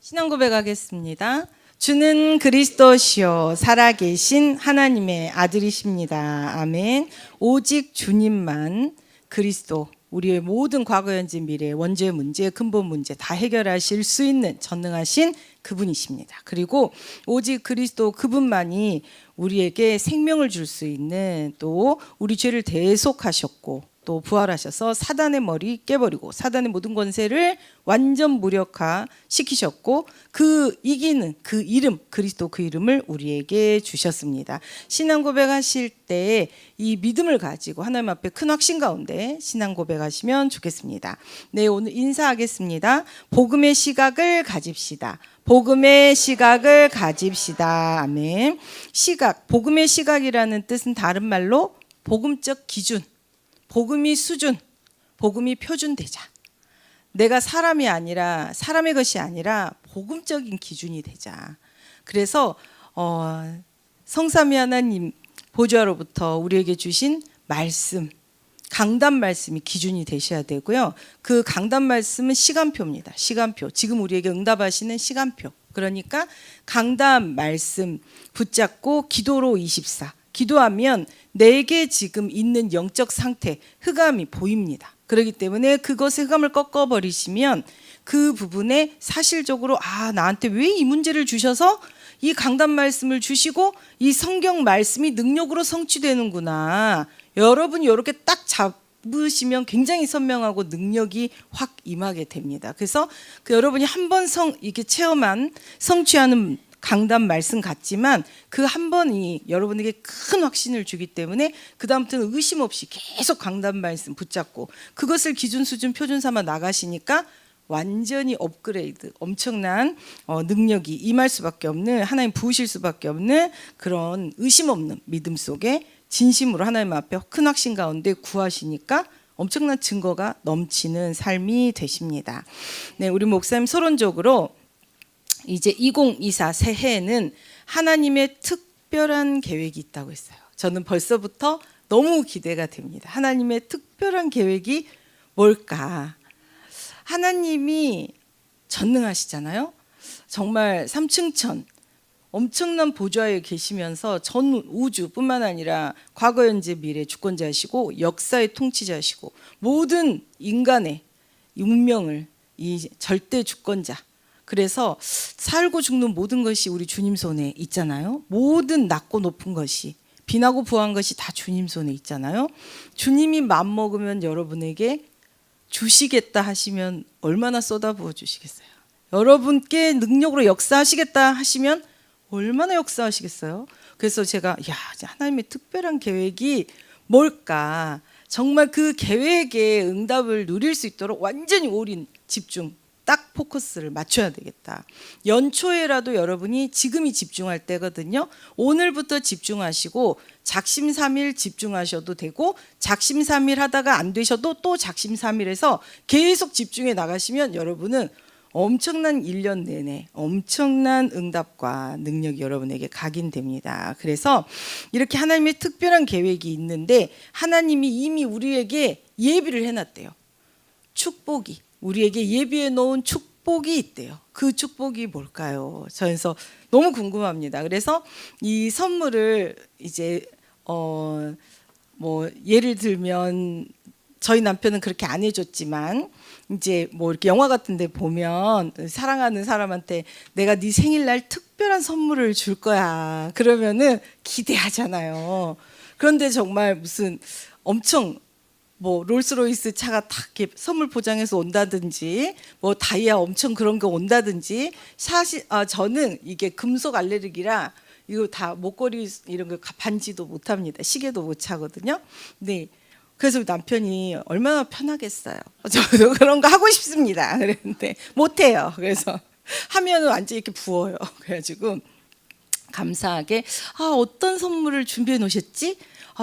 신앙 고백하겠습니다. 주는 그리스도시요 살아계신 하나님의 아들이십니다. 아멘. 오직 주님만 그리스도, 우리의 모든 과거, 현재, 미래, 원죄 문제, 근본 문제 다 해결하실 수 있는 전능하신 그분이십니다. 그리고 오직 그리스도 그분만이 우리에게 생명을 줄 수 있는, 또 우리 죄를 대속하셨고 또 부활하셔서 사단의 머리 깨버리고 사단의 모든 권세를 완전 무력화시키셨고 그 이기는 그 이름, 그리스도 그 이름을 우리에게 주셨습니다. 신앙 고백하실 때 이 믿음을 가지고 하나님 앞에 큰 확신 가운데 신앙 고백하시면 좋겠습니다. 네, 오늘 인사하겠습니다. 복음의 시각을 가집시다. 복음의 시각을 가집시다. 아멘. 시각, 복음의 시각이라는 뜻은 다른 말로 복음적 기준, 복음이 수준, 복음이 표준되자. 내가 사람이 아니라, 사람의 것이 아니라 복음적인 기준이 되자. 그래서 성삼위 하나님 보좌로부터 우리에게 주신 말씀, 강단 말씀이 기준이 되셔야 되고요. 그 강단 말씀은 시간표입니다. 시간표. 지금 우리에게 응답하시는 시간표. 그러니까 강단 말씀 붙잡고 기도로 24. 기도하면 내게 지금 있는 영적 상태, 흑암이 보입니다. 그렇기 때문에 그것의 흑암을 꺾어버리시면 그 부분에 사실적으로 나한테 왜 이 문제를 주셔서 이 강단 말씀을 주시고 이 성경 말씀이 능력으로 성취되는구나. 여러분이 이렇게 딱 잡으시면 굉장히 선명하고 능력이 확 임하게 됩니다. 그래서 여러분이 한번 이게 체험한 성취하는 강단 말씀 같지만 그 한 번이 여러분에게 큰 확신을 주기 때문에 그 다음부터는 의심 없이 계속 강단 말씀 붙잡고 그것을 기준, 수준, 표준 삼아 나가시니까 완전히 업그레이드, 엄청난 능력이 임할 수밖에 없는, 하나님 부으실 수밖에 없는 그런 의심 없는 믿음 속에 진심으로 하나님 앞에 큰 확신 가운데 구하시니까 엄청난 증거가 넘치는 삶이 되십니다. 네, 우리 목사님 서론적으로 이제 2024 새해에는 하나님의 특별한 계획이 있다고 했어요. 저는 벌써부터 너무 기대가 됩니다. 하나님의 특별한 계획이 뭘까? 하나님이 전능하시잖아요. 정말 삼층천 엄청난 보좌에 계시면서 전 우주뿐만 아니라 과거, 현재, 미래 주권자시고 역사의 통치자시고 모든 인간의 운명을 이 절대 주권자. 그래서 살고 죽는 모든 것이 우리 주님 손에 있잖아요. 모든 낮고 높은 것이, 빈하고 부한 것이 다 주님 손에 있잖아요. 주님이 맘먹으면 여러분에게 주시겠다 하시면 얼마나 쏟아부어 주시겠어요. 여러분께 능력으로 역사하시겠다 하시면 얼마나 역사하시겠어요. 그래서 제가 하나님의 특별한 계획이 뭘까, 정말 그 계획에 응답을 누릴 수 있도록 완전히 올인, 집중, 딱 포커스를 맞춰야 되겠다. 연초에라도 여러분이 지금이 집중할 때거든요. 오늘부터 집중하시고 작심삼일 집중하셔도 되고 작심삼일 하다가 안 되셔도 또 작심삼일해서 계속 집중해 나가시면 여러분은 엄청난 1년 내내 엄청난 응답과 능력이 여러분에게 각인됩니다. 그래서 이렇게 하나님의 특별한 계획이 있는데 하나님이 이미 우리에게 예비를 해놨대요. 축복이. 우리에게 예비해 놓은 축복이 있대요. 그 축복이 뭘까요? 저에서 너무 궁금합니다. 그래서 이 선물을 이제 예를 들면 저희 남편은 그렇게 안 해줬지만 이제 이렇게 영화 같은 데 보면 사랑하는 사람한테 내가 네 생일날 특별한 선물을 줄 거야. 그러면은 기대하잖아요. 그런데 정말 무슨 엄청 롤스로이스 차가 딱 이렇게 선물 포장해서 온다든지 다이아 엄청 그런 거 온다든지, 사실 저는 이게 금속 알레르기라 이거 다 목걸이 이런 거 반지도 못 합니다. 시계도 못 차거든요. 네. 그래서 남편이 얼마나 편하겠어요. 저도 그런 거 하고 싶습니다. 그랬는데 못 해요. 그래서 하면은 완전 이렇게 부어요. 그래가지고 감사하게 어떤 선물을 준비해 놓으셨지?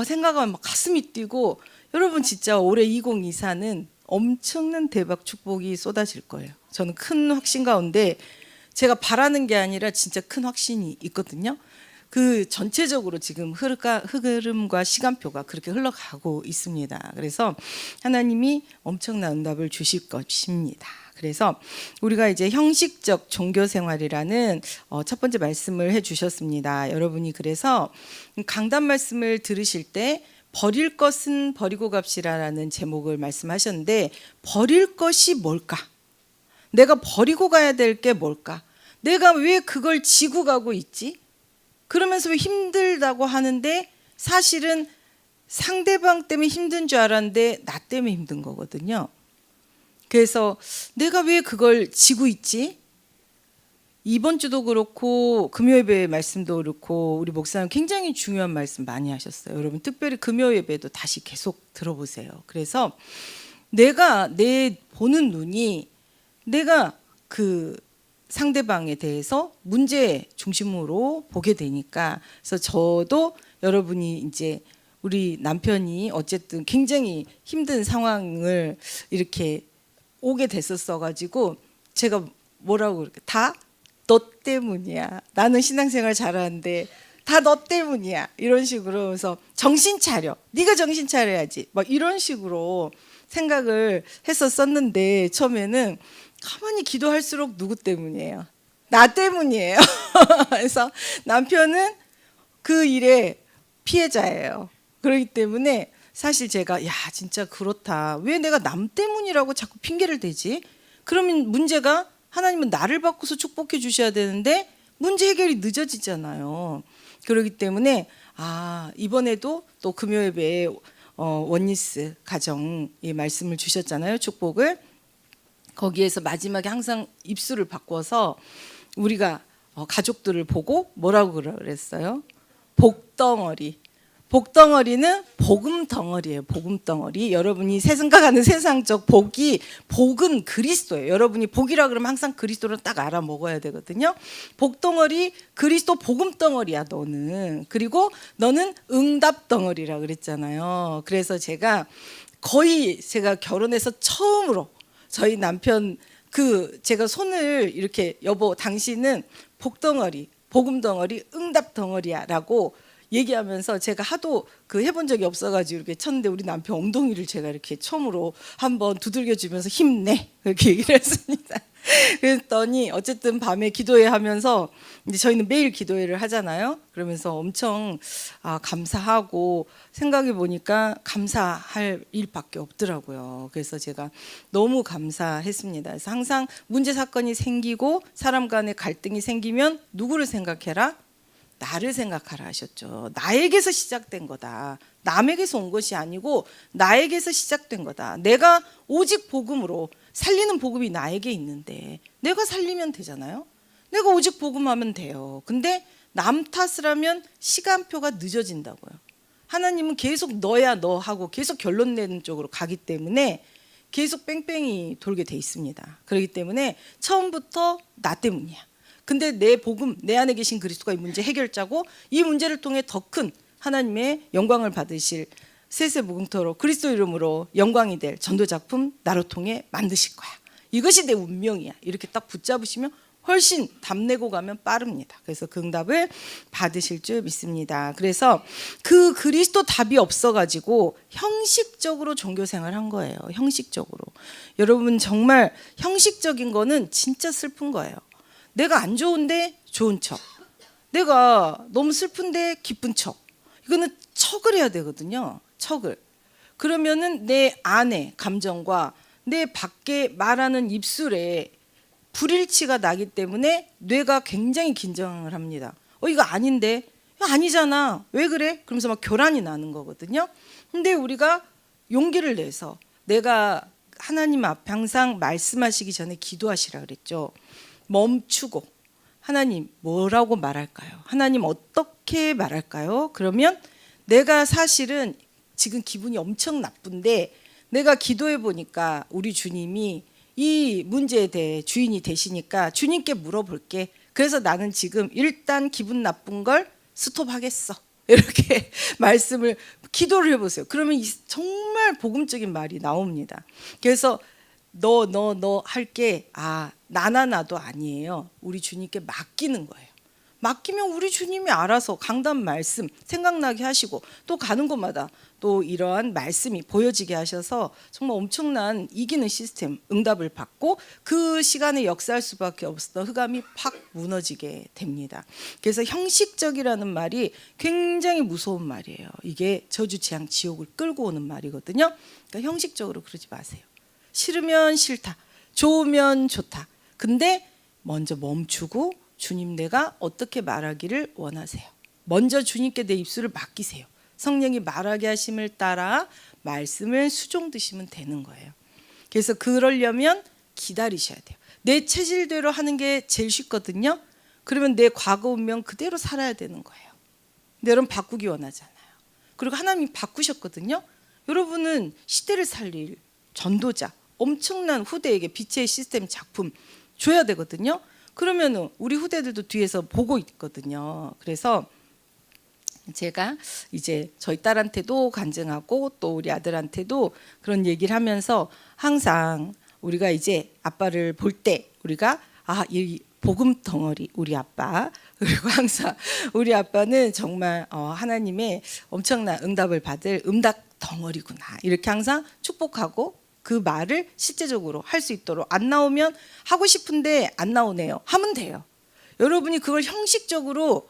생각하면 막 가슴이 뛰고, 여러분 진짜 올해 2024는 엄청난 대박 축복이 쏟아질 거예요. 저는 큰 확신 가운데 제가 바라는 게 아니라 진짜 큰 확신이 있거든요. 그 전체적으로 지금 흐름과 시간표가 그렇게 흘러가고 있습니다. 그래서 하나님이 엄청난 응답을 주실 것입니다. 그래서 우리가 이제 형식적 종교 생활이라는 첫 번째 말씀을 해주셨습니다. 여러분이 그래서 강단 말씀을 들으실 때 버릴 것은 버리고 갑시라라는 제목을 말씀하셨는데, 버릴 것이 뭘까? 내가 버리고 가야 될 게 뭘까? 내가 왜 그걸 지고 가고 있지? 그러면서 왜 힘들다고 하는데 사실은 상대방 때문에 힘든 줄 알았는데 나 때문에 힘든 거거든요. 그래서 내가 왜 그걸 지고 있지? 이번 주도 그렇고 금요예배 말씀도 그렇고 우리 목사님 굉장히 중요한 말씀 많이 하셨어요. 여러분 특별히 금요예배도 다시 계속 들어보세요. 그래서 내 보는 눈이 내가 그 상대방에 대해서 문제 중심으로 보게 되니까, 그래서 저도 여러분이 이제 우리 남편이 어쨌든 굉장히 힘든 상황을 이렇게 오게 됐었어 가지고 제가 뭐라고 그럴까, 다 너 때문이야. 나는 신앙생활 잘하는데 다 너 때문이야. 이런 식으로. 그래서 정신 차려. 네가 정신 차려야지. 막 이런 식으로 생각을 했었었는데 처음에는 가만히 기도할수록 누구 때문이에요? 나 때문이에요. 그래서 남편은 그 일의 피해자예요. 그렇기 때문에 사실 제가 야 진짜 그렇다. 왜 내가 남 때문이라고 자꾸 핑계를 대지? 그러면 문제가, 하나님은 나를 바꿔서 축복해 주셔야 되는데 문제 해결이 늦어지잖아요. 그렇기 때문에 이번에도 또 금요예배에 원리스 가정의 말씀을 주셨잖아요. 축복을. 거기에서 마지막에 항상 입술을 바꿔서 우리가 가족들을 보고 뭐라고 그랬어요? 복덩어리. 복덩어리는 복음 덩어리예요. 복음 덩어리. 여러분이 생각하는 세상적 복은 그리스도예요. 여러분이 복이라 그러면 항상 그리스도를 딱 알아 먹어야 되거든요. 복덩어리, 그리스도 복음 덩어리야 너는. 그리고 너는 응답 덩어리라 그랬잖아요. 그래서 제가 결혼해서 처음으로 저희 남편 제가 손을 이렇게 여보 당신은 복덩어리, 복음 덩어리, 응답 덩어리야라고 얘기하면서 제가 하도 해본 적이 없어가지고 이렇게 쳤는데 우리 남편 엉덩이를 제가 이렇게 처음으로 한번 두들겨 주면서 힘내 이렇게 얘기를 했습니다. 그랬더니 어쨌든 밤에 기도회 하면서 이제 저희는 매일 기도회를 하잖아요. 그러면서 엄청 감사하고, 생각해 보니까 감사할 일밖에 없더라고요. 그래서 제가 너무 감사했습니다. 그래서 항상 문제 사건이 생기고 사람 간의 갈등이 생기면 누구를 생각해라? 나를 생각하라 하셨죠. 나에게서 시작된 거다. 남에게서 온 것이 아니고 나에게서 시작된 거다. 내가 오직 복음으로, 살리는 복음이 나에게 있는데 내가 살리면 되잖아요. 내가 오직 복음하면 돼요. 근데 남 탓을 하면 시간표가 늦어진다고요. 하나님은 계속 너야 너 하고 계속 결론 내는 쪽으로 가기 때문에 계속 뺑뺑이 돌게 돼 있습니다. 그렇기 때문에 처음부터 나 때문이야. 근데 내 복음, 내 안에 계신 그리스도가 이 문제 해결자고, 이 문제를 통해 더 큰 하나님의 영광을 받으실 세세무궁토록 그리스도 이름으로 영광이 될 전도작품 나로 통해 만드실 거야. 이것이 내 운명이야. 이렇게 딱 붙잡으시면 훨씬 답내고 가면 빠릅니다. 그래서 그 응답을 받으실 줄 믿습니다. 그래서 그 그리스도 답이 없어가지고 형식적으로 종교생활 한 거예요. 형식적으로. 여러분 정말 형식적인 거는 진짜 슬픈 거예요. 내가 안 좋은데 좋은 척, 내가 너무 슬픈데 기쁜 척, 이거는 척을 해야 되거든요. 척을. 그러면은 내 안의 감정과 내 밖에 말하는 입술에 불일치가 나기 때문에 뇌가 굉장히 긴장을 합니다. 이거 아닌데, 아니잖아, 왜 그래? 그러면서 막 교란이 나는 거거든요. 근데 우리가 용기를 내서, 내가 하나님 앞에 항상 말씀하시기 전에 기도하시라 그랬죠. 멈추고 하나님 뭐라고 말할까요? 하나님 어떻게 말할까요? 그러면 내가 사실은 지금 기분이 엄청 나쁜데 내가 기도해 보니까 우리 주님이 이 문제에 대해 주인이 되시니까 주님께 물어볼게. 그래서 나는 지금 일단 기분 나쁜 걸 스톱하겠어. 이렇게 말씀을, 기도를 해보세요. 그러면 정말 복음적인 말이 나옵니다. 그래서 너 할게 나도 아니에요. 우리 주님께 맡기는 거예요. 맡기면 우리 주님이 알아서 강단 말씀 생각나게 하시고 또 가는 곳마다 또 이러한 말씀이 보여지게 하셔서 정말 엄청난 이기는 시스템 응답을 받고 그 시간에 역사할 수밖에 없었던 흑암이 팍 무너지게 됩니다. 그래서 형식적이라는 말이 굉장히 무서운 말이에요. 이게 저주 재앙 지옥을 끌고 오는 말이거든요. 그러니까 형식적으로 그러지 마세요. 싫으면 싫다, 좋으면 좋다. 근데 먼저 멈추고 주님 내가 어떻게 말하기를 원하세요. 먼저 주님께 내 입술을 맡기세요. 성령이 말하게 하심을 따라 말씀을 수종드시면 되는 거예요. 그래서 그러려면 기다리셔야 돼요. 내 체질대로 하는 게 제일 쉽거든요. 그러면 내 과거 운명 그대로 살아야 되는 거예요. 근데 여러분 바꾸기 원하잖아요. 그리고 하나님이 바꾸셨거든요. 여러분은 시대를 살릴 전도자, 엄청난 후대에게 빛의 시스템 작품 줘야 되거든요. 그러면 우리 후대들도 뒤에서 보고 있거든요. 그래서 제가 이제 저희 딸한테도 간증하고 또 우리 아들한테도 그런 얘기를 하면서 항상 우리가 이제 아빠를 볼 때 우리가 이 복음 덩어리 우리 아빠, 그리고 항상 우리 아빠는 정말 하나님의 엄청난 응답을 받을 응답 덩어리구나 이렇게 항상 축복하고 그 말을 실제적으로 할 수 있도록 안 나오면 하고 싶은데 안 나오네요. 하면 돼요. 여러분이 그걸 형식적으로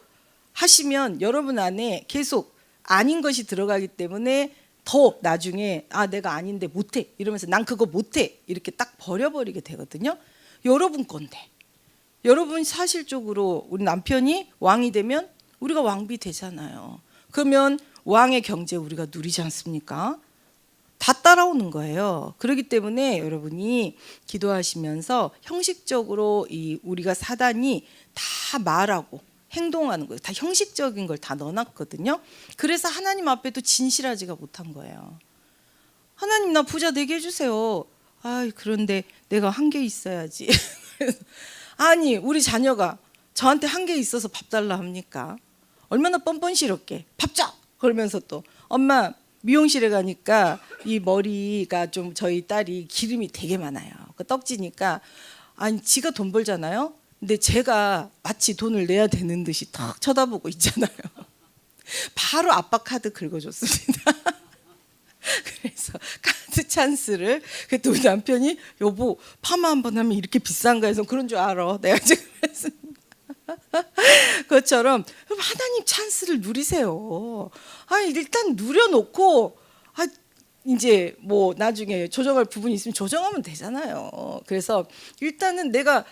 하시면 여러분 안에 계속 아닌 것이 들어가기 때문에 더 나중에 내가 아닌데 못해 이러면서 난 그거 못해 이렇게 딱 버려버리게 되거든요. 여러분 건데 여러분 사실적으로 우리 남편이 왕이 되면 우리가 왕비 되잖아요. 그러면 왕의 경제 우리가 누리지 않습니까? 다 따라오는 거예요. 그렇기 때문에 여러분이 기도하시면서 형식적으로 우리가 사단이 다 말하고 행동하는 거예요. 다 형식적인 걸 다 넣어놨거든요. 그래서 하나님 앞에도 진실하지가 못한 거예요. 하나님 나 부자 되게 해주세요. 그런데 내가 한 개 있어야지. 아니 우리 자녀가 저한테 한 개 있어서 밥 달라 합니까? 얼마나 뻔뻔스럽게 밥 줘! 그러면서 또 엄마 미용실에 가니까 이 머리가 좀 저희 딸이 기름이 되게 많아요. 그 떡지니까 지가 돈 벌잖아요. 근데 제가 마치 돈을 내야 되는 듯이 탁 쳐다보고 있잖아요. 바로 아빠 카드 긁어줬습니다. 그래서 카드 찬스를 그때 우리 남편이 여보 파마 한번 하면 이렇게 비싼가 해서 그런 줄 알아. 내가 지금 했습니다. 그것처럼 하나님 찬스를 누리세요. 일단 누려놓고 이제 뭐 나중에 조정할 부분이 있으면 조정하면 되잖아요. 그래서 일단은 내가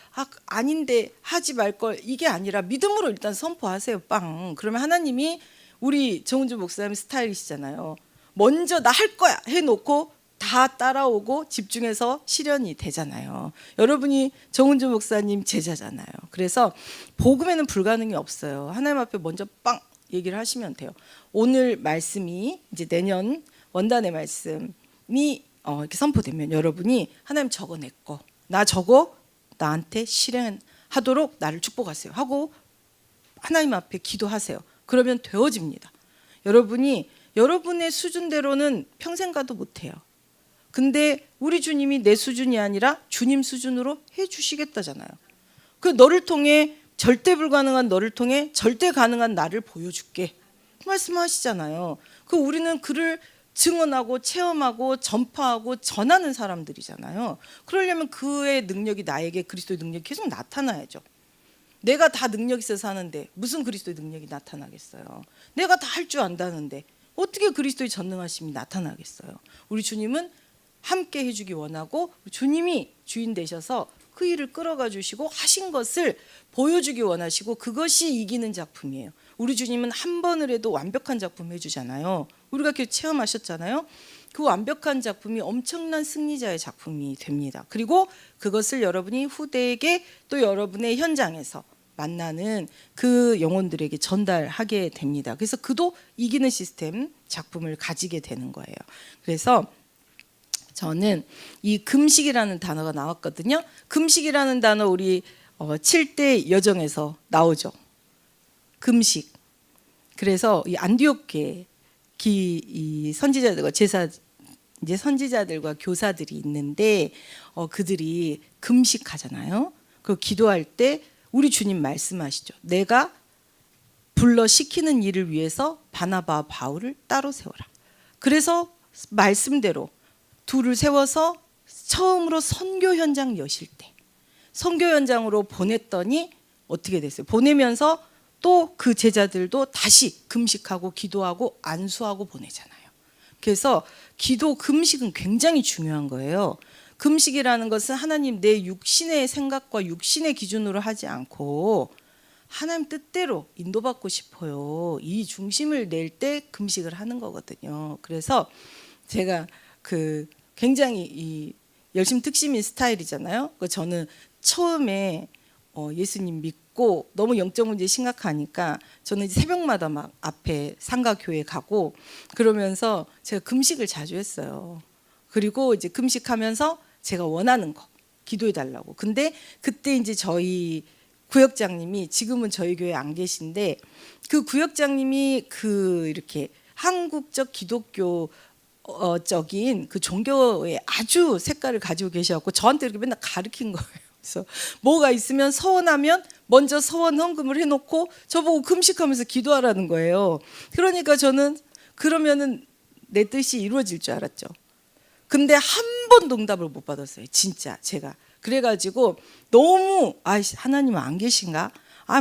아닌데 하지 말 걸 이게 아니라 믿음으로 일단 선포하세요. 빵. 그러면 하나님이 우리 정은주 목사님 스타일이시잖아요. 먼저 나 할 거야 해놓고 다 따라오고 집중해서 실현이 되잖아요. 여러분이 정은주 목사님 제자잖아요. 그래서 복음에는 불가능이 없어요. 하나님 앞에 먼저 빵 얘기를 하시면 돼요. 오늘 말씀이 이제 내년 원단의 말씀이 이렇게 선포되면 여러분이 하나님 저거 내 거, 나 저거 나한테 실행하도록 나를 축복하세요 하고 하나님 앞에 기도하세요. 그러면 되어집니다. 여러분이 여러분의 수준대로는 평생 가도 못해요. 근데 우리 주님이 내 수준이 아니라 주님 수준으로 해주시겠다잖아요. 그 너를 통해 절대 불가능한 너를 통해 절대 가능한 나를 보여줄게 말씀하시잖아요. 그 우리는 그를 증언하고 체험하고 전파하고 전하는 사람들이잖아요. 그러려면 그의 능력이 나에게 그리스도의 능력이 계속 나타나야죠. 내가 다 능력 있어서 하는데 무슨 그리스도의 능력이 나타나겠어요. 내가 다 할 줄 안다는데 어떻게 그리스도의 전능하심이 나타나겠어요. 우리 주님은 함께 해주기 원하고 주님이 주인 되셔서 그 일을 끌어가 주시고 하신 것을 보여주기 원하시고 그것이 이기는 작품이에요. 우리 주님은 한 번을 해도 완벽한 작품 해주잖아요. 우리가 이렇게 체험하셨잖아요. 그 완벽한 작품이 엄청난 승리자의 작품이 됩니다. 그리고 그것을 여러분이 후대에게 또 여러분의 현장에서 만나는 그 영혼들에게 전달하게 됩니다. 그래서 그도 이기는 시스템 작품을 가지게 되는 거예요. 그래서 저는 이 금식이라는 단어가 나왔거든요. 금식이라는 단어 우리 7대 여정에서 나오죠. 금식. 그래서 이 안디옥 교회 이 선지자들과 이제 선지자들과 교사들이 있는데 그들이 금식하잖아요. 그 기도할 때 우리 주님 말씀하시죠. 내가 불러 시키는 일을 위해서 바나바와 바울을 따로 세워라. 그래서 말씀대로 둘을 세워서 처음으로 선교 현장 여실 때 선교 현장으로 보냈더니 어떻게 됐어요? 보내면서 또 그 제자들도 다시 금식하고 기도하고 안수하고 보내잖아요. 그래서 기도, 금식은 굉장히 중요한 거예요. 금식이라는 것은 하나님 내 육신의 생각과 육신의 기준으로 하지 않고 하나님 뜻대로 인도받고 싶어요. 이 중심을 낼 때 금식을 하는 거거든요. 그래서 제가 굉장히 이 열심 특심인 스타일이잖아요. 저는 처음에 예수님 믿고 너무 영적 문제 심각하니까 저는 이제 새벽마다 막 앞에 상가교회 가고 그러면서 제가 금식을 자주 했어요. 그리고 이제 금식하면서 제가 원하는 거 기도해 달라고. 근데 그때 이제 저희 구역장님이 지금은 저희 교회 안 계신데 그 구역장님이 이렇게 한국적 기독교 적인 그 종교의 아주 색깔을 가지고 계셔갖고 저한테 이렇게 맨날 가르친 거예요. 그래서 뭐가 있으면 서원하면 먼저 서원 헌금을 해놓고 저보고 금식하면서 기도하라는 거예요. 그러니까 저는 그러면은 내 뜻이 이루어질 줄 알았죠. 근데 한 번도 응답을 못 받았어요. 진짜 제가. 그래가지고 너무 하나님 안 계신가?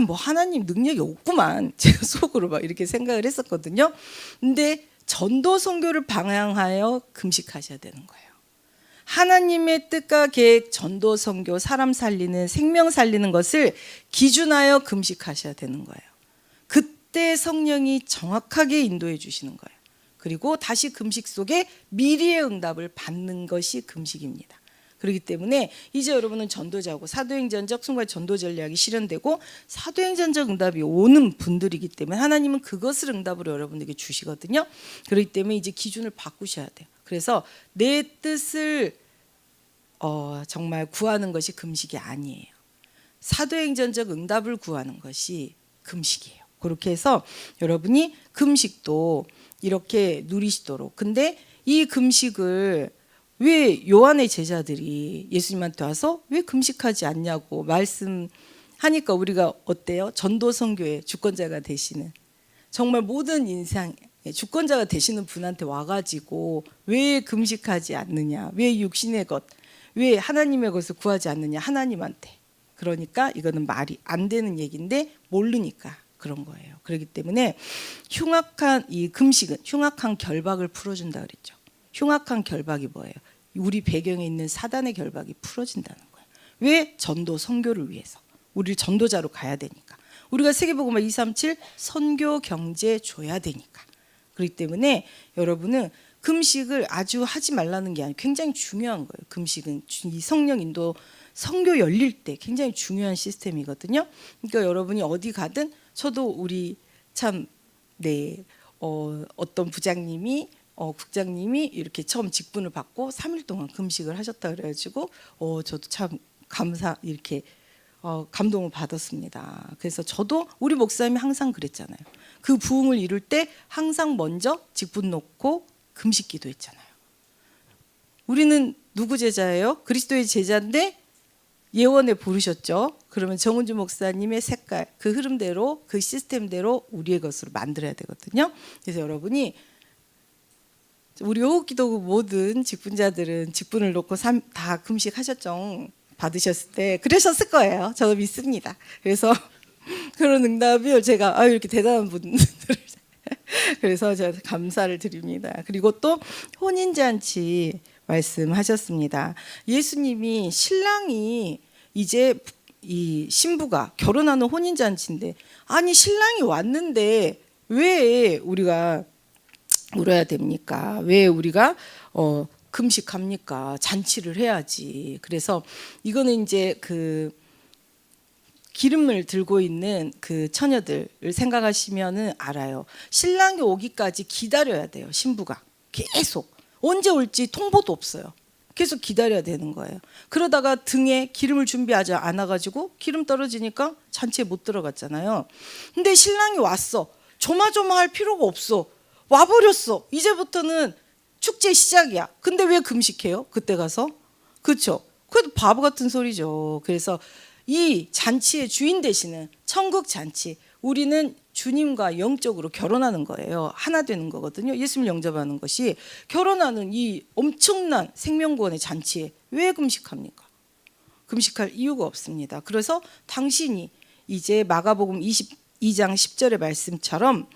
뭐 하나님 능력이 없구만. 제가 속으로 막 이렇게 생각을 했었거든요. 근데 전도 선교를 방향하여 금식하셔야 되는 거예요. 하나님의 뜻과 계획, 전도 선교, 사람 살리는, 생명 살리는 것을 기준하여 금식하셔야 되는 거예요. 그때 성령이 정확하게 인도해 주시는 거예요. 그리고 다시 금식 속에 미리의 응답을 받는 것이 금식입니다. 그렇기 때문에 이제 여러분은 전도자고 사도행전적 순간 전도 전략이 실현되고 사도행전적 응답이 오는 분들이기 때문에 하나님은 그것을 응답으로 여러분에게 주시거든요. 그렇기 때문에 이제 기준을 바꾸셔야 돼요. 그래서 내 뜻을 정말 구하는 것이 금식이 아니에요. 사도행전적 응답을 구하는 것이 금식이에요. 그렇게 해서 여러분이 금식도 이렇게 누리시도록. 근데 이 금식을 왜 요한의 제자들이 예수님한테 와서 왜 금식하지 않냐고 말씀하니까 우리가 어때요? 전도 선교의 주권자가 되시는 정말 모든 인생의 주권자가 되시는 분한테 와가지고 왜 금식하지 않느냐? 왜 육신의 것? 왜 하나님의 것을 구하지 않느냐? 하나님한테. 그러니까 이거는 말이 안 되는 얘기인데 모르니까 그런 거예요. 그렇기 때문에 흉악한 이 금식은 흉악한 결박을 풀어준다 그랬죠. 흉악한 결박이 뭐예요? 우리 배경에 있는 사단의 결박이 풀어진다는 거예요. 왜? 전도 선교를 위해서. 우리 전도자로 가야 되니까. 우리가 세계복음화 237 선교 경제 줘야 되니까. 그렇기 때문에 여러분은 금식을 아주 하지 말라는 게 아니고 굉장히 중요한 거예요. 금식은 이 성령 인도 선교 열릴 때 굉장히 중요한 시스템이거든요. 그러니까 여러분이 어디 가든 저도 우리 참 어떤 부장님이 국장님이 이렇게 처음 직분을 받고 3일 동안 금식을 하셨다 그래가지고 저도 참 이렇게 감동을 받았습니다. 그래서 저도 우리 목사님이 항상 그랬잖아요. 그 부흥을 이룰 때 항상 먼저 직분 놓고 금식 기도했잖아요. 우리는 누구 제자예요? 그리스도의 제자인데 예원에 부르셨죠. 그러면 정은주 목사님의 색깔, 그 흐름대로 그 시스템대로 우리의 것으로 만들어야 되거든요. 그래서 여러분이 우리 호흡기도 모든 직분자들은 직분을 놓고 다 금식하셨죠. 받으셨을 때 그러셨을 거예요. 저도 믿습니다. 그래서 그런 응답을 제가 이렇게 대단한 분들 그래서 제가 감사를 드립니다. 그리고 또 혼인잔치 말씀하셨습니다. 예수님이 신랑이 이제 이 신부가 결혼하는 혼인잔치인데 아니 신랑이 왔는데 왜 우리가 울어야 됩니까? 왜 우리가 금식합니까? 잔치를 해야지. 그래서 이거는 이제 그 기름을 들고 있는 그 처녀들을 생각하시면은 알아요. 신랑이 오기까지 기다려야 돼요. 신부가 계속 언제 올지 통보도 없어요. 계속 기다려야 되는 거예요. 그러다가 등에 기름을 준비하지 않아가지고 기름 떨어지니까 잔치에 못 들어갔잖아요. 근데 신랑이 왔어. 조마조마할 필요가 없어. 와버렸어. 이제부터는 축제 시작이야. 근데 왜 금식해요? 그때 가서? 그렇죠. 그래도 바보 같은 소리죠. 그래서 이 잔치의 주인 되시는 천국 잔치, 우리는 주님과 영적으로 결혼하는 거예요. 하나 되는 거거든요. 예수님 영접하는 것이. 결혼하는 이 엄청난 생명구원의 잔치에 왜 금식합니까? 금식할 이유가 없습니다. 그래서 당신이 이제 마가복음 22장 10절의 말씀처럼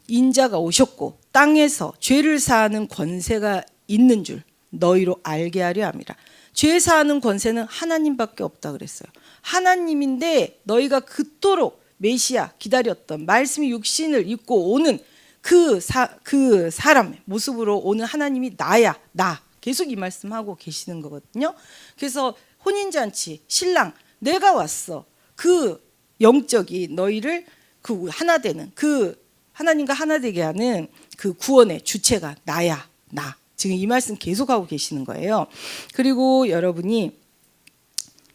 인자가 오셨고 땅에서 죄를 사하는 권세가 있는 줄 너희로 알게 하려 함이라. 죄 사하는 권세는 하나님밖에 없다 그랬어요. 하나님인데 너희가 그토록 메시아 기다렸던 말씀이 육신을 입고 오는 그 사람의 모습으로 오는 하나님이 나야, 나. 계속 이 말씀하고 계시는 거거든요. 그래서 혼인잔치, 신랑, 내가 왔어. 그 영적인 너희를 그 하나 되는, 그 하나님과 하나 되게 하는 그 구원의 주체가 나야, 나. 지금 이 말씀 계속하고 계시는 거예요. 그리고 여러분이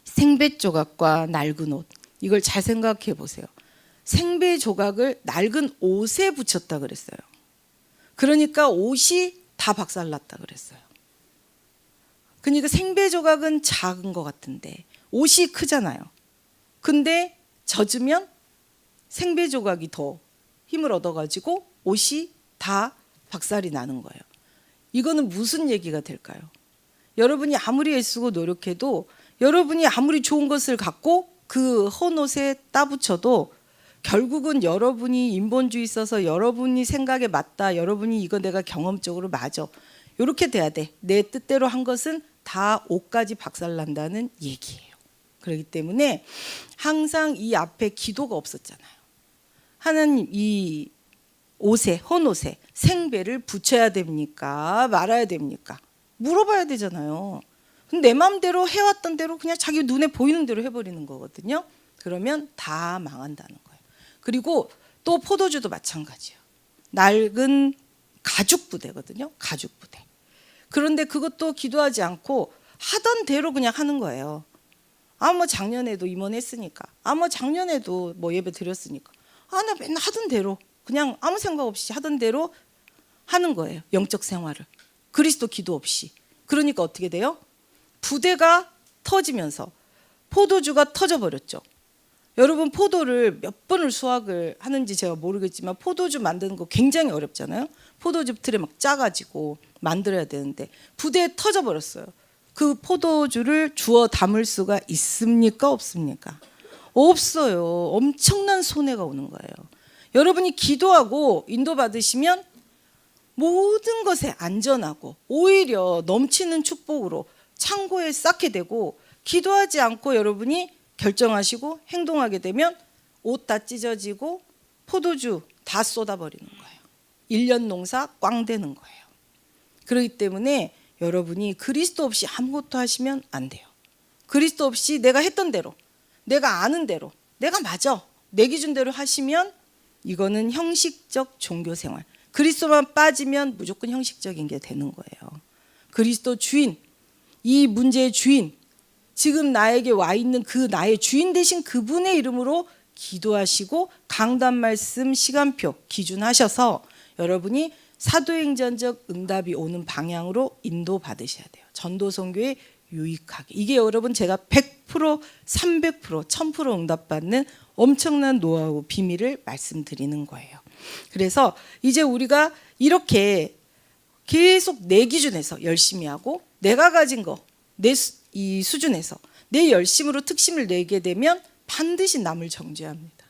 생배 조각과 낡은 옷, 이걸 잘 생각해 보세요. 생배 조각을 낡은 옷에 붙였다 그랬어요. 그러니까 옷이 다 박살났다 그랬어요. 그러니까 생배 조각은 작은 것 같은데 옷이 크잖아요. 근데 젖으면 생배 조각이 더 힘을 얻어가지고 옷이 다 박살이 나는 거예요. 이거는 무슨 얘기가 될까요? 여러분이 아무리 애쓰고 노력해도, 여러분이 아무리 좋은 것을 갖고 그 헌옷에 따붙여도 결국은 여러분이 인본주의 있어서 여러분이 생각에 맞다, 여러분이 이거 내가 경험적으로 맞아, 이렇게 돼야 돼. 내 뜻대로 한 것은 다 옷까지 박살난다는 얘기예요. 그렇기 때문에 항상 이 앞에 기도가 없었잖아요. 하나님, 이 옷에, 헌옷에 생배를 붙여야 됩니까? 말아야 됩니까? 물어봐야 되잖아요. 근데 내 마음대로 해왔던 대로 그냥 자기 눈에 보이는 대로 해버리는 거거든요. 그러면 다 망한다는 거예요. 그리고 또 포도주도 마찬가지예요. 낡은 가죽 부대거든요. 가죽 부대. 그런데 그것도 기도하지 않고 하던 대로 그냥 하는 거예요. 아, 뭐 작년에도 임원했으니까, 아, 뭐 작년에도 뭐 예배 드렸으니까, 아, 나 맨날 하던 대로 그냥 아무 생각 없이 하던 대로 하는 거예요. 영적 생활을. 그리스도 기도 없이. 그러니까 어떻게 돼요? 부대가 터지면서 포도주가 터져버렸죠. 여러분, 포도를 몇 번을 수확을 하는지 제가 모르겠지만 포도주 만드는 거 굉장히 어렵잖아요. 포도주 틀에 막 짜가지고 만들어야 되는데 부대에 터져버렸어요. 그 포도주를 주워 담을 수가 있습니까? 없습니까? 없어요. 엄청난 손해가 오는 거예요. 여러분이 기도하고 인도받으시면 모든 것에 안전하고 오히려 넘치는 축복으로 창고에 쌓게 되고, 기도하지 않고 여러분이 결정하시고 행동하게 되면 옷 다 찢어지고 포도주 다 쏟아버리는 거예요. 1년 농사 꽝 되는 거예요. 그렇기 때문에 여러분이 그리스도 없이 아무것도 하시면 안 돼요. 그리스도 없이 내가 했던 대로, 내가 아는 대로, 내가 맞아, 내 기준대로 하시면 이거는 형식적 종교생활. 그리스도만 빠지면 무조건 형식적인 게 되는 거예요. 그리스도 주인, 이 문제의 주인, 지금 나에게 와 있는 그 나의 주인 되신 그분의 이름으로 기도하시고 강단 말씀 시간표 기준하셔서 여러분이 사도행전적 응답이 오는 방향으로 인도받으셔야 돼요. 전도선교에 유익하게. 이게 여러분 제가 100%, 300%, 1000% 응답받는 엄청난 노하우 비밀을 말씀드리는 거예요. 그래서 이제 우리가 이렇게 계속 내 기준에서 열심히 하고 내가 가진 거, 이 수준에서 내 열심으로 특심을 내게 되면 반드시 남을 정죄합니다.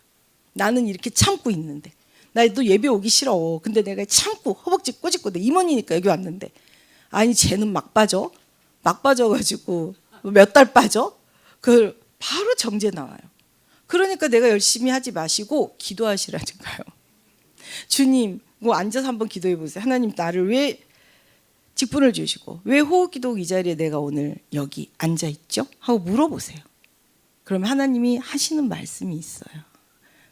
나는 이렇게 참고 있는데, 나도 예배 오기 싫어. 근데 내가 참고 허벅지 꼬집고 내 임원이니까 여기 왔는데, 아니 쟤는 막 빠져가지고 몇 달 빠져? 그 바로 정죄 나와요. 그러니까 내가 열심히 하지 마시고 기도하시라니까요. 주님, 뭐 앉아서 한번 기도해 보세요. 하나님, 나를 왜 직분을 주시고 왜 호흡기도 이 자리에 내가 오늘 여기 앉아 있죠? 하고 물어보세요. 그러면 하나님이 하시는 말씀이 있어요.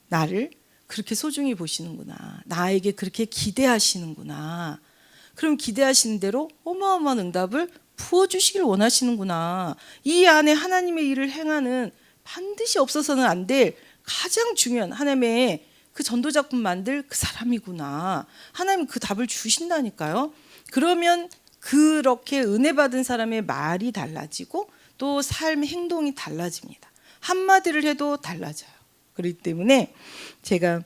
나를 그렇게 소중히 보시는구나. 나에게 그렇게 기대하시는구나. 그럼 기대하시는 대로 어마어마한 응답을 부어주시길 원하시는구나. 이 안에 하나님의 일을 행하는, 반드시 없어서는 안 될 가장 중요한 하나님의 그 전도작품 만들 그 사람이구나. 하나님 그 답을 주신다니까요. 그러면 그렇게 은혜 받은 사람의 말이 달라지고 또 삶의 행동이 달라집니다. 한마디를 해도 달라져요. 그렇기 때문에 제가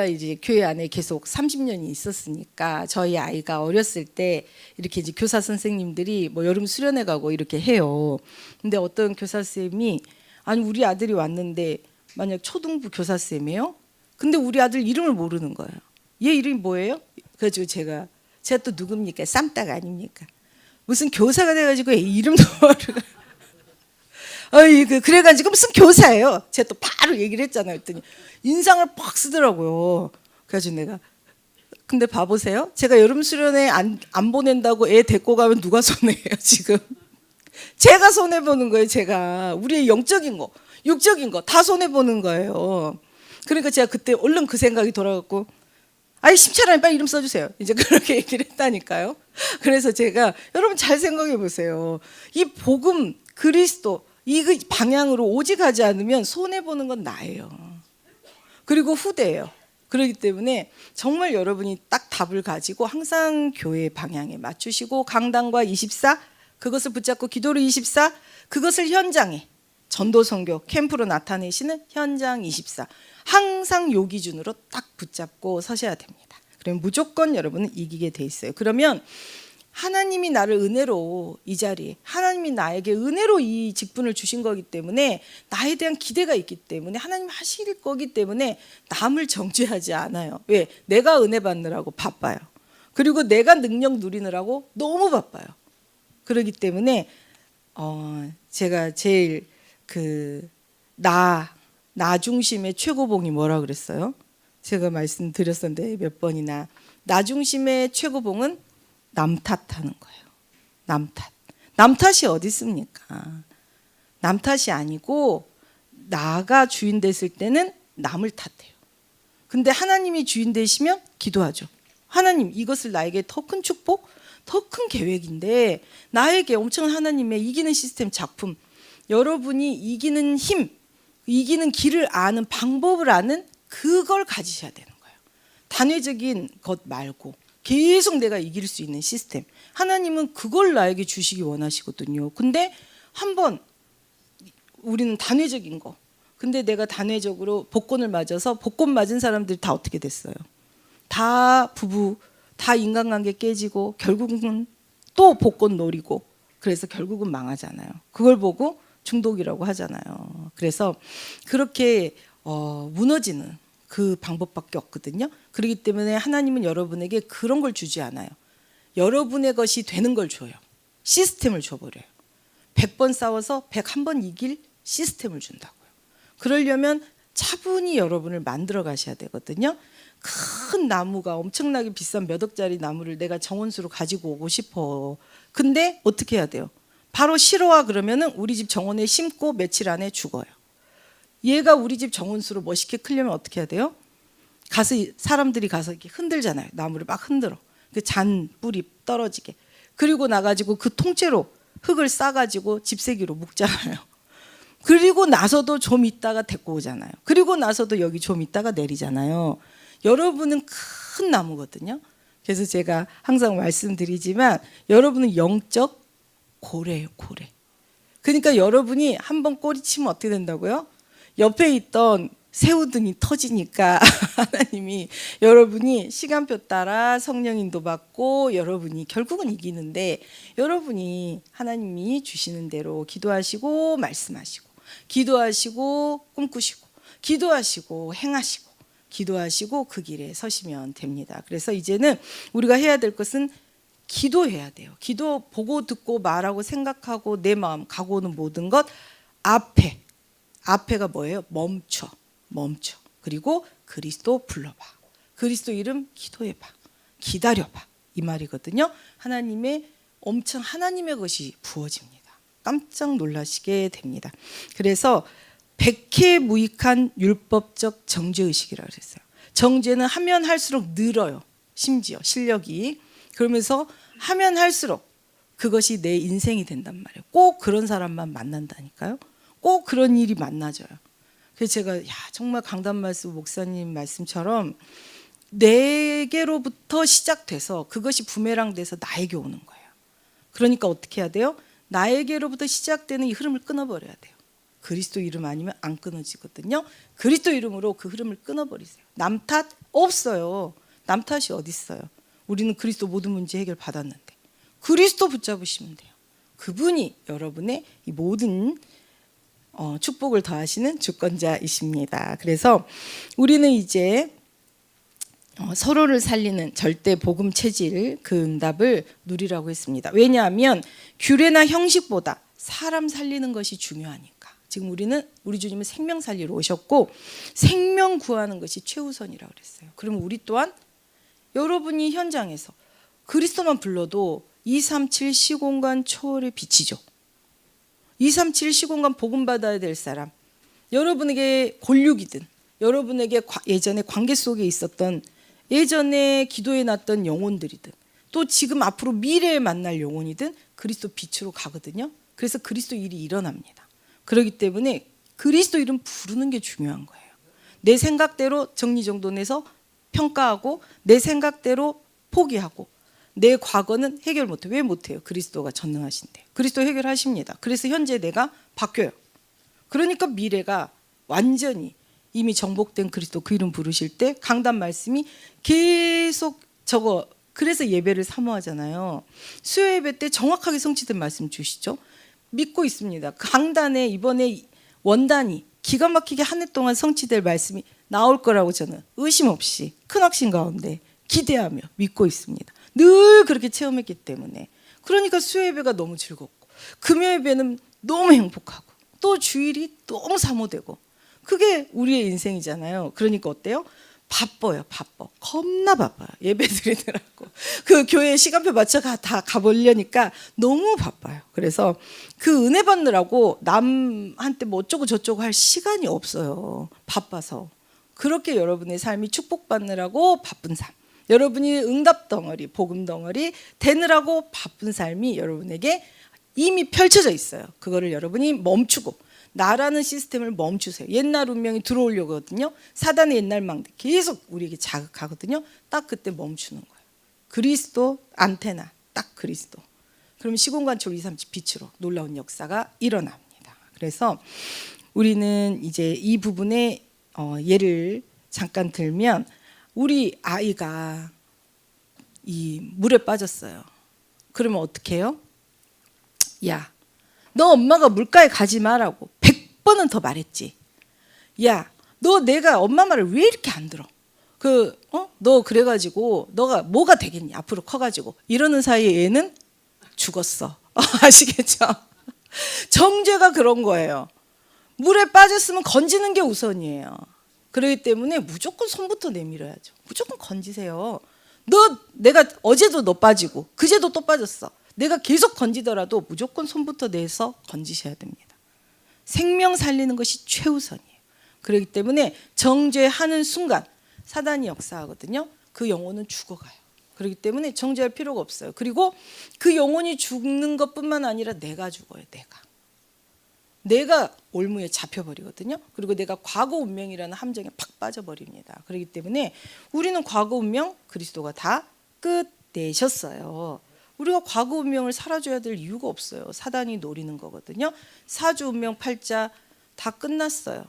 이제 교회 안에 계속 30년이 있었으니까 저희 아이가 어렸을 때 이렇게 이제 교사 선생님들이 뭐 여름 수련회 가고 이렇게 해요. 근데 어떤 교사 쌤이 아니 우리 아들이 왔는데 만약 초등부 교사 쌤이에요? 근데 우리 아들 이름을 모르는 거예요. 얘 이름이 뭐예요? 그래가지고 제가 또 누굽니까? 쌈딱 아닙니까? 무슨 교사가 돼가지고 애 이름도 모르고 그래가지고 무슨 교사예요? 제가 또 바로 얘기를 했잖아요. 했더니 인상을 팍 쓰더라고요. 그래가지고 내가 근데 봐보세요. 제가 여름 수련회 안 보낸다고 애 데리고 가면 누가 손해예요 지금? 제가 손해 보는 거예요. 제가 우리의 영적인 거, 육적인 거 다 손해 보는 거예요. 그러니까 제가 그때 얼른 그 생각이 돌아갔고, 아이 심차라니 빨리 이름 써주세요. 이제 그렇게 얘기를 했다니까요. 그래서 제가 여러분 잘 생각해 보세요. 이 복음 그리스도 이 방향으로 오직 하지 않으면 손해 보는 건 나예요. 그리고 후대예요. 그렇기 때문에 정말 여러분이 딱 답을 가지고 항상 교회 방향에 맞추시고 강단과 24 그것을 붙잡고 기도로 24 그것을 현장에 전도 선교 캠프로 나타내시는 현장 24 항상 요 기준으로 딱 붙잡고 서셔야 됩니다. 그러면 무조건 여러분은 이기게 돼 있어요. 그러면 하나님이 나를 은혜로 이 자리에 하나님이 나에게 은혜로 이 직분을 주신 거기 때문에 나에 대한 기대가 있기 때문에 하나님 하실 거기 때문에 남을 정죄하지 않아요. 왜? 내가 은혜 받느라고 바빠요. 그리고 내가 능력 누리느라고 너무 바빠요. 그렇기 때문에 제가 제일 나 중심의 최고봉이 뭐라 그랬어요? 제가 말씀드렸었는데 몇 번이나 나 중심의 최고봉은 남 탓하는 거예요. 남 탓. 남 탓이 어디 있습니까? 남 탓이 아니고 나가 주인 됐을 때는 남을 탓해요. 근데 하나님이 주인 되시면 기도하죠. 하나님 이것을 나에게 더 큰 축복, 더 큰 계획인데 나에게 엄청 하나님의 이기는 시스템 작품 여러분이 이기는 힘, 이기는 길을 아는 방법을 아는 그걸 가지셔야 되는 거예요. 단회적인 것 말고 계속 내가 이길 수 있는 시스템. 하나님은 그걸 나에게 주시기 원하시거든요. 근데 한번 우리는 단회적인 거. 근데 내가 단회적으로 복권을 맞아서 복권 맞은 사람들이 다 어떻게 됐어요? 다 부부, 다 인간관계 깨지고 결국은 또 복권 노리고 그래서 결국은 망하잖아요. 그걸 보고 중독이라고 하잖아요. 그래서 그렇게 무너지는 그 방법밖에 없거든요. 그렇기 때문에 하나님은 여러분에게 그런 걸 주지 않아요. 여러분의 것이 되는 걸 줘요. 시스템을 줘버려요. 100번 싸워서 101번 이길 시스템을 준다고요. 그러려면 차분히 여러분을 만들어 가셔야 되거든요. 큰 나무가 엄청나게 비싼 몇 억짜리 나무를 내가 정원수로 가지고 오고 싶어. 근데 어떻게 해야 돼요? 바로 실어와 그러면은 우리 집 정원에 심고 며칠 안에 죽어요. 얘가 우리 집 정원수로 멋있게 크려면 어떻게 해야 돼요? 사람들이 가서 이렇게 흔들잖아요. 나무를 막 흔들어. 그 잔 뿌리 떨어지게. 그리고 나가지고 그 통째로 흙을 싸가지고 집세기로 묶잖아요. 그리고 나서도 좀 있다가 데리고 오잖아요. 그리고 나서도 여기 좀 있다가 내리잖아요. 여러분은 큰 나무거든요. 그래서 제가 항상 말씀드리지만 여러분은 영적 고래예요, 고래. 그러니까 여러분이 한번 꼬리 치면 어떻게 된다고요? 옆에 있던 새우등이 터지니까 하나님이 여러분이 시간표 따라 성령인도 받고 여러분이 결국은 이기는데 여러분이 하나님이 주시는 대로 기도하시고 말씀하시고 기도하시고 꿈꾸시고 기도하시고 행하시고 기도하시고 그 길에 서시면 됩니다. 그래서 이제는 우리가 해야 될 것은 기도해야 돼요. 기도 보고 듣고 말하고 생각하고 내 마음 가고 오는 모든 것 앞에가 뭐예요? 멈춰. 그리고 그리스도 불러봐. 그리스도 이름 기도해봐. 기다려봐. 이 말이거든요. 하나님의 것이 부어집니다. 깜짝 놀라시게 됩니다. 그래서 백해무익한 율법적 정죄의식이라고 했어요. 정죄는 하면 할수록 늘어요. 심지어 실력이. 그러면서 하면 할수록 그것이 내 인생이 된단 말이에요. 꼭 그런 사람만 만난다니까요. 꼭 그런 일이 만나져요. 그래서 제가 정말 강단 말씀 목사님 말씀처럼 내게로부터 시작돼서 그것이 부메랑 돼서 나에게 오는 거예요. 그러니까 어떻게 해야 돼요? 나에게로부터 시작되는 이 흐름을 끊어버려야 돼요. 그리스도 이름 아니면 안 끊어지거든요. 그리스도 이름으로 그 흐름을 끊어버리세요. 남 탓 없어요. 남 탓이 어디 있어요. 우리는 그리스도 모든 문제 해결 받았는데 그리스도 붙잡으시면 돼요. 그분이 여러분의 이 모든 축복을 더하시는 주권자이십니다. 그래서 우리는 이제 서로를 살리는 절대 복음 체질 그 응답을 누리라고 했습니다. 왜냐하면 규례나 형식보다 사람 살리는 것이 중요하니까. 지금 우리 주님은 생명 살리러 오셨고 생명 구하는 것이 최우선이라고 그랬어요. 그럼 우리 또한 여러분이 현장에서 그리스도만 불러도 237 시공간 초월의 빛이죠. 237 시공간 복음 받아야 될 사람, 여러분에게 골육이든 여러분에게 예전에 관계 속에 있었던 예전에 기도해 놨던 영혼들이든 또 지금 앞으로 미래에 만날 영혼이든 그리스도 빛으로 가거든요. 그래서 그리스도 일이 일어납니다. 그렇기 때문에 그리스도 이름 부르는 게 중요한 거예요. 내 생각대로 정리정돈해서 평가하고 내 생각대로 포기하고 내 과거는 해결 못해. 왜 못해요? 그리스도가 전능하신데. 그리스도 해결하십니다. 그래서 현재 내가 바뀌어요. 그러니까 미래가 완전히 이미 정복된 그리스도 그 이름 부르실 때 강단 말씀이 계속 그래서 예배를 사모하잖아요. 수요 예배 때 정확하게 성취된 말씀 주시죠. 믿고 있습니다. 강단에 이번에 원단이 기가 막히게 한 해 동안 성취될 말씀이 나올 거라고 저는 의심 없이 큰 확신 가운데 기대하며 믿고 있습니다. 늘 그렇게 체험했기 때문에. 그러니까 수요 예배가 너무 즐겁고 금요 예배는 너무 행복하고 또 주일이 너무 사모되고 그게 우리의 인생이잖아요. 그러니까 어때요? 바빠요. 바빠. 겁나 바빠요. 예배 드리느라고. 그 교회 시간표 맞춰 다 가보려니까 너무 바빠요. 그래서 그 은혜 받느라고 남한테 뭐 어쩌고 저쩌고 할 시간이 없어요. 바빠서. 그렇게 여러분의 삶이 축복받느라고 바쁜 삶. 여러분이 응답 덩어리, 복음 덩어리 되느라고 바쁜 삶이 여러분에게 이미 펼쳐져 있어요. 그거를 여러분이 멈추고 나라는 시스템을 멈추세요. 옛날 운명이 들어오려거든요. 사단의 옛날 망대 계속 우리에게 자극하거든요. 딱 그때 멈추는 거예요. 그리스도 안테나 딱 그리스도. 그럼 시공간초월 237 빛으로 놀라운 역사가 일어납니다. 그래서 우리는 이제 이 부분에 예를 잠깐 들면 우리 아이가 이 물에 빠졌어요. 그러면 어떻게 해요? 야, 너 엄마가 물가에 가지 마라고 100번은 더 말했지. 야, 너 내가 엄마 말을 왜 이렇게 안 들어? 너 그래가지고 너가 뭐가 되겠니? 앞으로 커가지고 이러는 사이에 얘는 죽었어. 아시겠죠? 정죄가 그런 거예요. 물에 빠졌으면 건지는 게 우선이에요. 그렇기 때문에 무조건 손부터 내밀어야죠. 무조건 건지세요. 내가 어제도 너 빠지고 그제도 또 빠졌어. 내가 계속 건지더라도 무조건 손부터 내서 건지셔야 됩니다. 생명 살리는 것이 최우선이에요. 그렇기 때문에 정죄하는 순간 사단이 역사하거든요. 그 영혼은 죽어가요. 그렇기 때문에 정죄할 필요가 없어요. 그리고 그 영혼이 죽는 것뿐만 아니라 내가 죽어요. 내가 올무에 잡혀버리거든요. 그리고 내가 과거 운명이라는 함정에 팍 빠져버립니다. 그렇기 때문에 우리는 과거 운명 그리스도가 다 끝내셨어요. 우리가 과거 운명을 살아줘야 될 이유가 없어요. 사단이 노리는 거거든요. 사주 운명 팔자 다 끝났어요.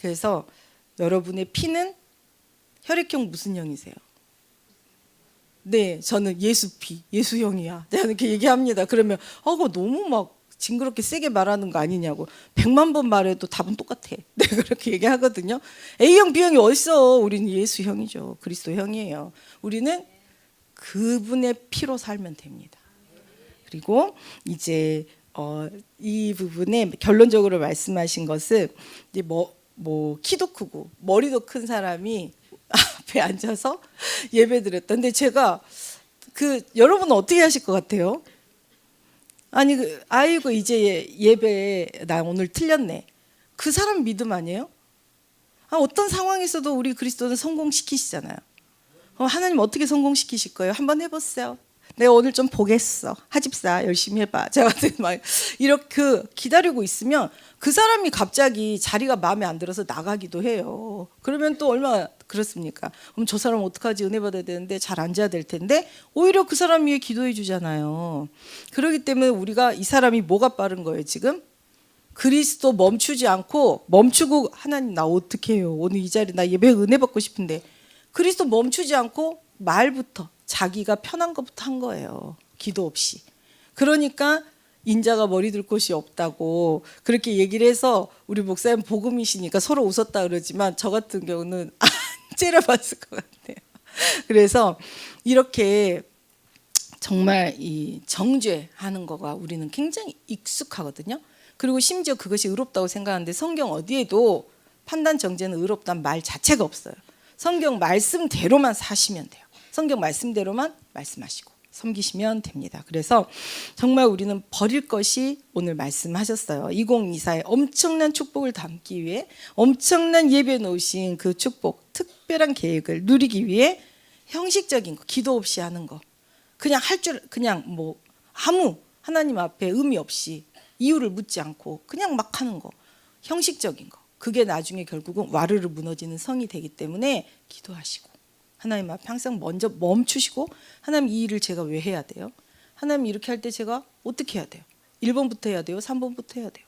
그래서 여러분의 피는 혈액형 무슨 형이세요? 네, 저는 예수피, 예수형이야. 제가 이렇게 얘기합니다. 그러면 그거 너무 막 징그럽게 세게 말하는 거 아니냐고. 100만 번 말해도 답은 똑같아. 내가 그렇게 얘기하거든요. A형, B형이 어딨어? 우리는 예수형이죠. 그리스도형이에요. 우리는 그분의 피로 살면 됩니다. 그리고 이제 이 부분에 결론적으로 말씀하신 것은 이제 뭐 키도 크고 머리도 큰 사람이 앞에 앉아서 예배드렸다. 근데 제가 여러분은 어떻게 하실 것 같아요? 아니 아이고 이제 예배 나 오늘 틀렸네. 그 사람 믿음 아니에요? 어떤 상황에서도 우리 그리스도는 성공시키시잖아요. 하나님 어떻게 성공시키실 거예요? 한번 해보세요. 내가 오늘 좀 보겠어. 하집사 열심히 해봐. 제가 막 이렇게 기다리고 있으면 그 사람이 갑자기 자리가 마음에 안 들어서 나가기도 해요. 그러면 또 얼마나 그렇습니까? 그럼 저 사람 어떡하지? 은혜 받아야 되는데 잘 앉아야 될 텐데 오히려 그 사람 위해 기도해 주잖아요. 그렇기 때문에 우리가 이 사람이 뭐가 빠른 거예요 지금? 그리스도 멈추지 않고 멈추고 하나님 나 어떻게 해요? 오늘 이 자리 나 예배 은혜 받고 싶은데 그리스도 멈추지 않고 말부터 자기가 편한 것부터 한 거예요. 기도 없이. 그러니까 인자가 머리 둘 곳이 없다고 그렇게 얘기를 해서 우리 목사님 복음이시니까 서로 웃었다 그러지만 저 같은 경우는 안 째려봤을 것 같아요. 그래서 이렇게 정말 이 정죄하는 거가 우리는 굉장히 익숙하거든요. 그리고 심지어 그것이 의롭다고 생각하는데 성경 어디에도 판단 정죄는 의롭다는 말 자체가 없어요. 성경 말씀대로만 사시면 돼요. 성경 말씀대로만 말씀하시고 섬기시면 됩니다. 그래서 정말 우리는 버릴 것이 오늘 말씀하셨어요. 2024에 엄청난 축복을 담기 위해 엄청난 예배 놓으신 그 축복, 특별한 계획을 누리기 위해 형식적인 거, 기도 없이 하는 거, 그냥 할 줄 그냥 뭐 아무 하나님 앞에 의미 없이 이유를 묻지 않고 그냥 막 하는 거, 형식적인 거, 그게 나중에 결국은 와르르 무너지는 성이 되기 때문에 기도하시고 하나님 앞에 항상 먼저 멈추시고 하나님 이 일을 제가 왜 해야 돼요? 하나님 이렇게 할 때 제가 어떻게 해야 돼요? 1번부터 해야 돼요? 3번부터 해야 돼요?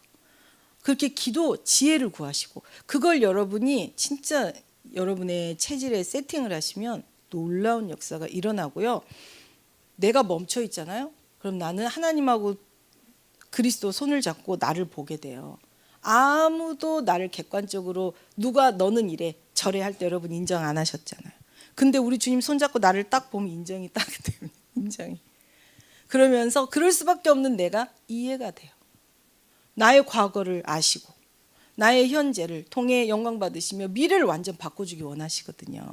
그렇게 기도 지혜를 구하시고 그걸 여러분이 진짜 여러분의 체질에 세팅을 하시면 놀라운 역사가 일어나고요. 내가 멈춰 있잖아요. 그럼 나는 하나님하고 그리스도 손을 잡고 나를 보게 돼요. 아무도 나를 객관적으로 누가 너는 이래 저래 할 때 여러분 인정 안 하셨잖아요. 근데 우리 주님 손잡고 나를 딱 보면 인정이 딱 돼요. 인정이. 그러면서 그럴 수밖에 없는 내가 이해가 돼요. 나의 과거를 아시고 나의 현재를 통해 영광 받으시며 미래를 완전 바꿔주기 원하시거든요.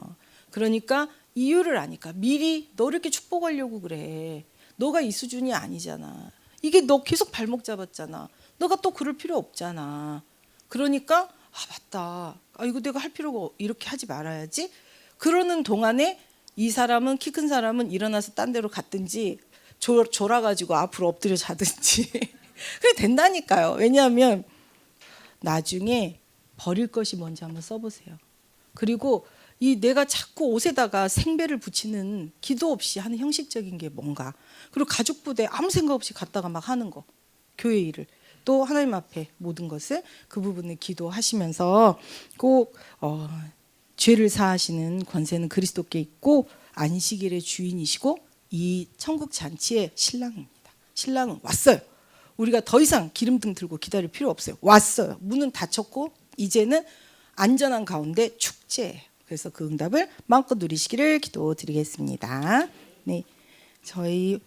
그러니까 이유를 아니까 미리 너 이렇게 축복하려고 그래. 너가 이 수준이 아니잖아. 이게 너 계속 발목 잡았잖아. 너가 또 그럴 필요 없잖아. 그러니까 맞다. 이거 내가 할 필요가 이렇게 하지 말아야지. 그러는 동안에 이 사람은 키 큰 사람은 일어나서 딴 데로 갔든지 졸아가지고 앞으로 엎드려 자든지 그래 된다니까요. 왜냐하면 나중에 버릴 것이 뭔지 한번 써보세요. 그리고 이 내가 자꾸 옷에다가 생배를 붙이는 기도 없이 하는 형식적인 게 뭔가 그리고 가족 부대 아무 생각 없이 갔다가 막 하는 거 교회 일을 또 하나님 앞에 모든 것을 그 부분을 기도하시면서 꼭 죄를 사하시는 권세는 그리스도께 있고 안식일의 주인이시고 이 천국 잔치의 신랑입니다. 신랑은 왔어요. 우리가 더 이상 기름등 들고 기다릴 필요 없어요. 왔어요. 문은 닫혔고 이제는 안전한 가운데 축제예요. 그래서 그 응답을 마음껏 누리시기를 기도드리겠습니다. 네, 저희